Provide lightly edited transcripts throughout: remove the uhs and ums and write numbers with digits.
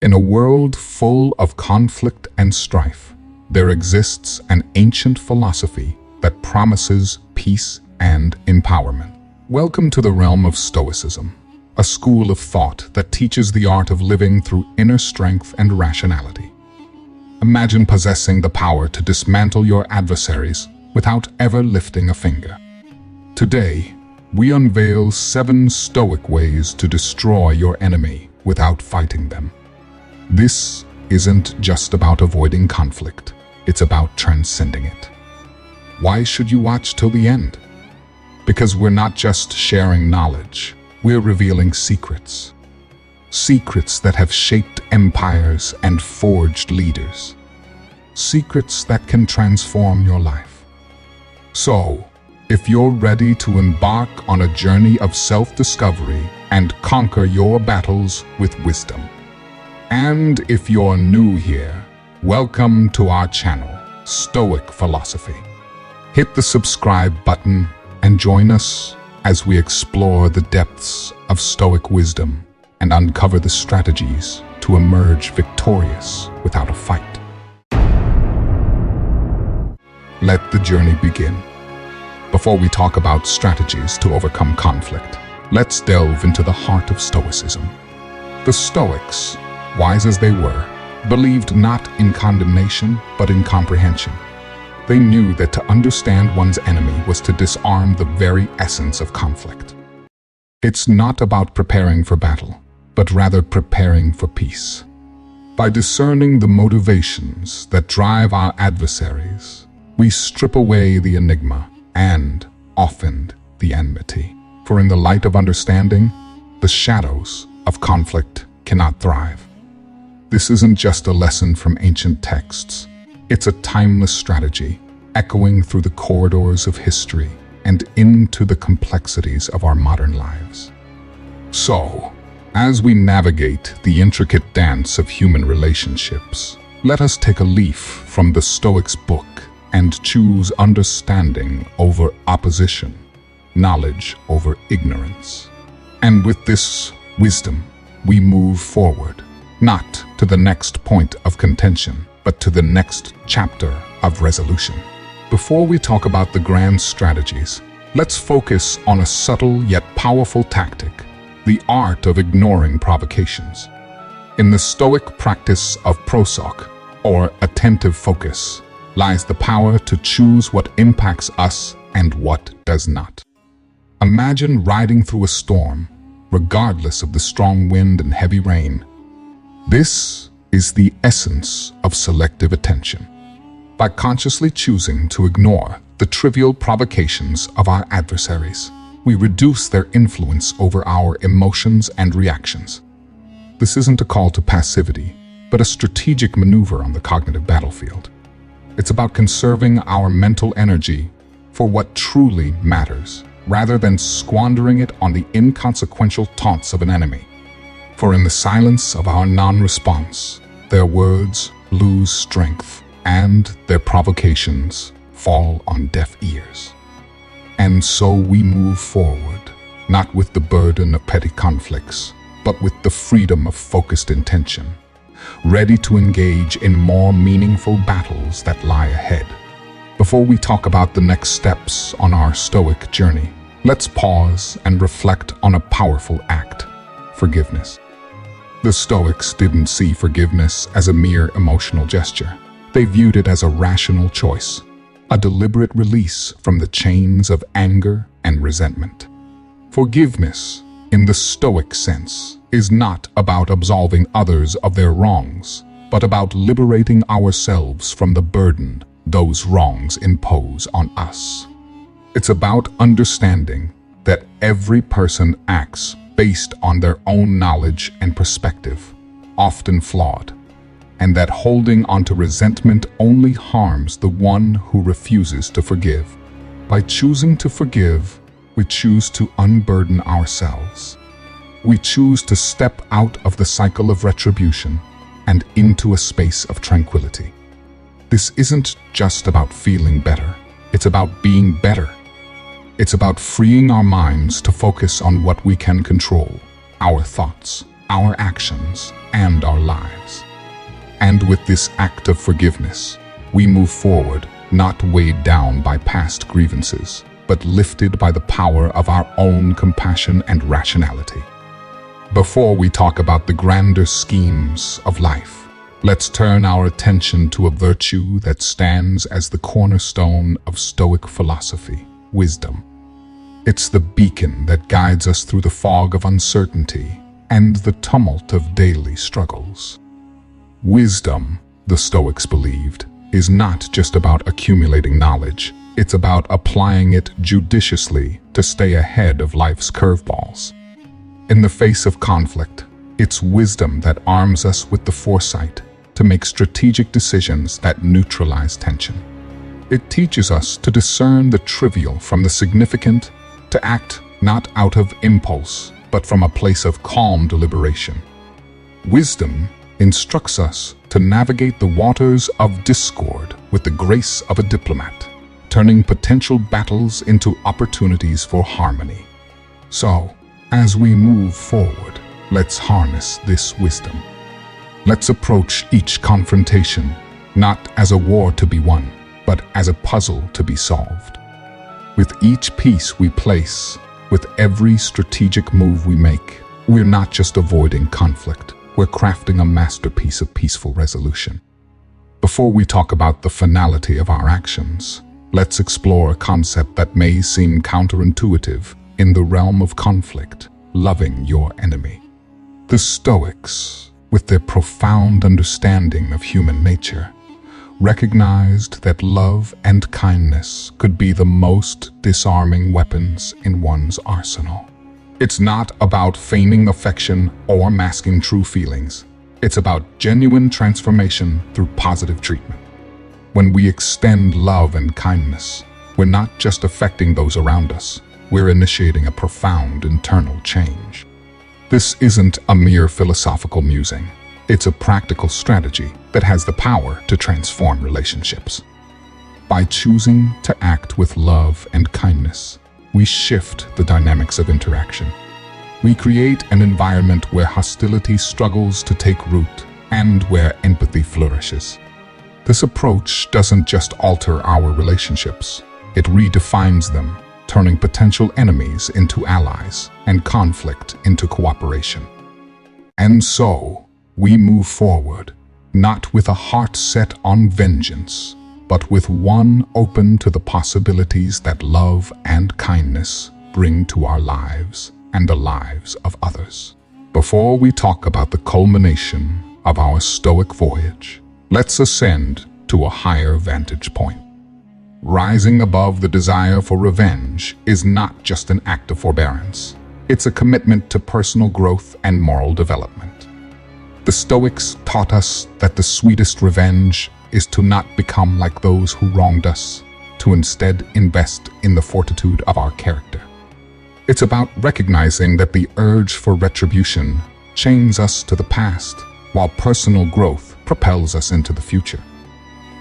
In a world full of conflict and strife, there exists an ancient philosophy that promises peace and empowerment. Welcome to the realm of Stoicism, a school of thought that teaches the art of living through inner strength and rationality. Imagine possessing the power to dismantle your adversaries without ever lifting a finger. Today, we unveil 7 Stoic ways to destroy your enemy without fighting them. This isn't just about avoiding conflict, it's about transcending it. Why should you watch till the end? Because we're not just sharing knowledge, we're revealing secrets. Secrets that have shaped empires and forged leaders. Secrets that can transform your life. So, if you're ready to embark on a journey of self-discovery and conquer your battles with wisdom. And if you're new here, welcome to our channel, Stoic Philosophy. Hit the subscribe button and join us as we explore the depths of Stoic wisdom and uncover the strategies to emerge victorious without a fight. Let the journey begin. Before we talk about strategies to overcome conflict, let's delve into the heart of Stoicism. The Stoics, wise as they were, believed not in condemnation but in comprehension. They knew that to understand one's enemy was to disarm the very essence of conflict. It's not about preparing for battle, but rather preparing for peace. By discerning the motivations that drive our adversaries, we strip away the enigma and, often, the enmity. For in the light of understanding, the shadows of conflict cannot thrive. This isn't just a lesson from ancient texts. It's a timeless strategy, echoing through the corridors of history and into the complexities of our modern lives. So, as we navigate the intricate dance of human relationships, let us take a leaf from the Stoics' book and choose understanding over opposition, knowledge over ignorance. And with this wisdom, we move forward, not to the next point of contention, but to the next chapter of resolution. Before we talk about the grand strategies, let's focus on a subtle yet powerful tactic, the art of ignoring provocations. In the Stoic practice of prosoc, or attentive focus, lies the power to choose what impacts us and what does not. Imagine riding through a storm, regardless of the strong wind and heavy rain. This is the essence of selective attention. By consciously choosing to ignore the trivial provocations of our adversaries, we reduce their influence over our emotions and reactions. This isn't a call to passivity, but a strategic maneuver on the cognitive battlefield. It's about conserving our mental energy for what truly matters, rather than squandering it on the inconsequential taunts of an enemy. For in the silence of our non-response, their words lose strength and their provocations fall on deaf ears. And so we move forward, not with the burden of petty conflicts, but with the freedom of focused intention, ready to engage in more meaningful battles that lie ahead. Before we talk about the next steps on our Stoic journey, let's pause and reflect on a powerful act: forgiveness. The Stoics didn't see forgiveness as a mere emotional gesture. They viewed it as a rational choice, a deliberate release from the chains of anger and resentment. Forgiveness, in the Stoic sense, is not about absolving others of their wrongs, but about liberating ourselves from the burden those wrongs impose on us. It's about understanding that every person acts based on their own knowledge and perspective, often flawed, and that holding onto resentment only harms the one who refuses to forgive. By choosing to forgive, we choose to unburden ourselves. We choose to step out of the cycle of retribution and into a space of tranquility. This isn't just about feeling better, it's about being better. It's about freeing our minds to focus on what we can control: our thoughts, our actions and our lives. And with this act of forgiveness, we move forward, not weighed down by past grievances, but lifted by the power of our own compassion and rationality. Before we talk about the grander schemes of life, let's turn our attention to a virtue that stands as the cornerstone of Stoic philosophy: wisdom. It's the beacon that guides us through the fog of uncertainty and the tumult of daily struggles. Wisdom, the Stoics believed, is not just about accumulating knowledge. It's about applying it judiciously to stay ahead of life's curveballs. In the face of conflict, it's wisdom that arms us with the foresight to make strategic decisions that neutralize tension. It teaches us to discern the trivial from the significant, to act not out of impulse, but from a place of calm deliberation. Wisdom instructs us to navigate the waters of discord with the grace of a diplomat, turning potential battles into opportunities for harmony. So, as we move forward, let's harness this wisdom. Let's approach each confrontation not as a war to be won, but as a puzzle to be solved. With each piece we place, with every strategic move we make, we're not just avoiding conflict, we're crafting a masterpiece of peaceful resolution. Before we talk about the finality of our actions, let's explore a concept that may seem counterintuitive in the realm of conflict: loving your enemy. The Stoics, with their profound understanding of human nature, recognized that love and kindness could be the most disarming weapons in one's arsenal. It's not about feigning affection or masking true feelings. It's about genuine transformation through positive treatment. When we extend love and kindness, we're not just affecting those around us, we're initiating a profound internal change. This isn't a mere philosophical musing. It's a practical strategy that has the power to transform relationships. By choosing to act with love and kindness, we shift the dynamics of interaction. We create an environment where hostility struggles to take root and where empathy flourishes. This approach doesn't just alter our relationships, it redefines them, turning potential enemies into allies and conflict into cooperation. And so, we move forward, not with a heart set on vengeance, but with one open to the possibilities that love and kindness bring to our lives and the lives of others. Before we talk about the culmination of our Stoic voyage, let's ascend to a higher vantage point. Rising above the desire for revenge is not just an act of forbearance. It's a commitment to personal growth and moral development. The Stoics taught us that the sweetest revenge is to not become like those who wronged us, to instead invest in the fortitude of our character. It's about recognizing that the urge for retribution chains us to the past, while personal growth propels us into the future.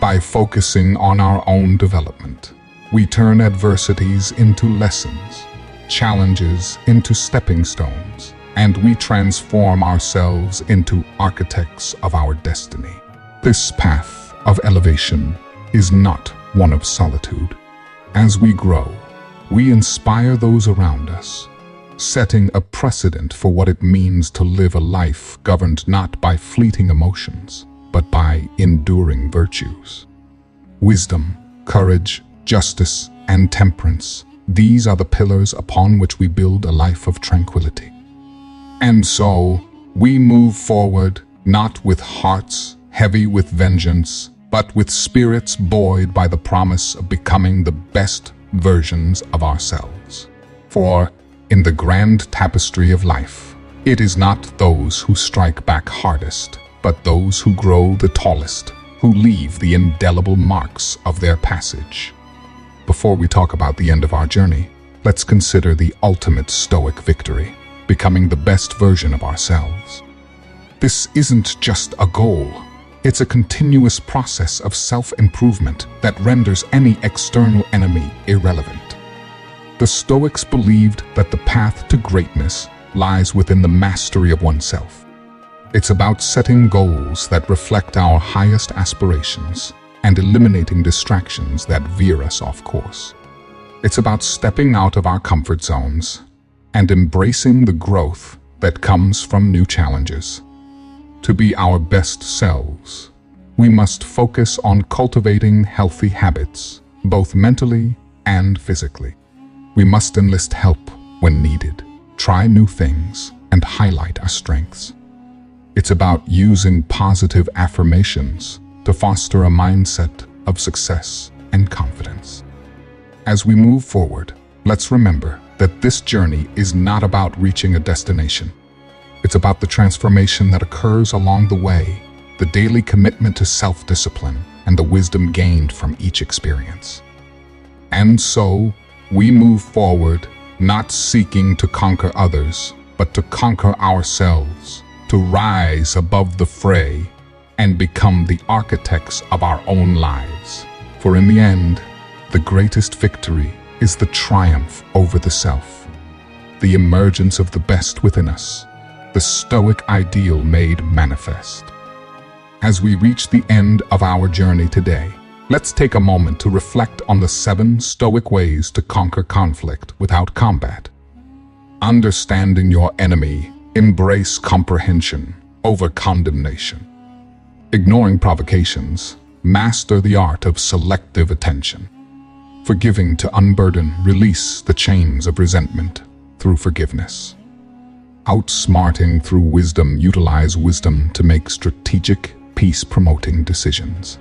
By focusing on our own development, we turn adversities into lessons, challenges into stepping stones, and we transform ourselves into architects of our destiny. This path of elevation is not one of solitude. As we grow, we inspire those around us, setting a precedent for what it means to live a life governed not by fleeting emotions, but by enduring virtues. Wisdom, courage, justice, and temperance, these are the pillars upon which we build a life of tranquility. And so, we move forward, not with hearts heavy with vengeance, but with spirits buoyed by the promise of becoming the best versions of ourselves. For, in the grand tapestry of life, it is not those who strike back hardest, but those who grow the tallest, who leave the indelible marks of their passage. Before we talk about the end of our journey, let's consider the ultimate Stoic victory: becoming the best version of ourselves. This isn't just a goal, it's a continuous process of self-improvement that renders any external enemy irrelevant. The Stoics believed that the path to greatness lies within the mastery of oneself. It's about setting goals that reflect our highest aspirations and eliminating distractions that veer us off course. It's about stepping out of our comfort zones and embracing the growth that comes from new challenges. To be our best selves, we must focus on cultivating healthy habits, both mentally and physically. We must enlist help when needed, try new things, and highlight our strengths. It's about using positive affirmations to foster a mindset of success and confidence. As we move forward, let's remember that this journey is not about reaching a destination. It's about the transformation that occurs along the way, the daily commitment to self-discipline, and the wisdom gained from each experience. And so, we move forward, not seeking to conquer others, but to conquer ourselves, to rise above the fray, and become the architects of our own lives. For in the end, the greatest victory is the triumph over the self, the emergence of the best within us, the Stoic ideal made manifest. As we reach the end of our journey today, let's take a moment to reflect on the 7 Stoic ways to conquer conflict without combat. Understanding your enemy, embrace comprehension over condemnation. Ignoring provocations, master the art of selective attention. Forgiving to unburden, release the chains of resentment through forgiveness. Outsmarting through wisdom, utilize wisdom to make strategic, peace-promoting decisions.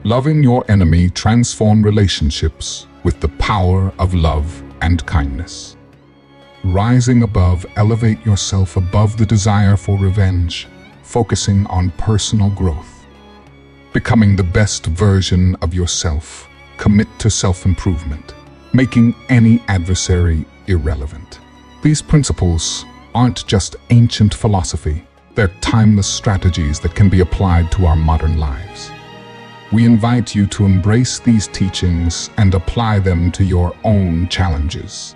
Loving your enemy, transform relationships with the power of love and kindness. Rising above, elevate yourself above the desire for revenge, focusing on personal growth. Becoming the best version of yourself, commit to self-improvement, making any adversary irrelevant. These principles aren't just ancient philosophy, they're timeless strategies that can be applied to our modern lives. We invite you to embrace these teachings and apply them to your own challenges.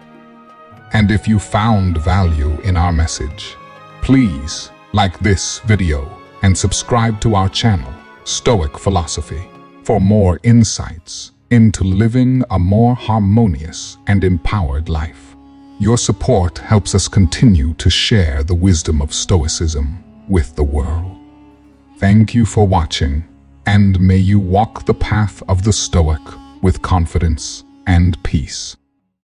And if you found value in our message, please like this video and subscribe to our channel, Stoic Philosophy, for more insights into living a more harmonious and empowered life. Your support helps us continue to share the wisdom of Stoicism with the world. Thank you for watching, and may you walk the path of the Stoic with confidence and peace.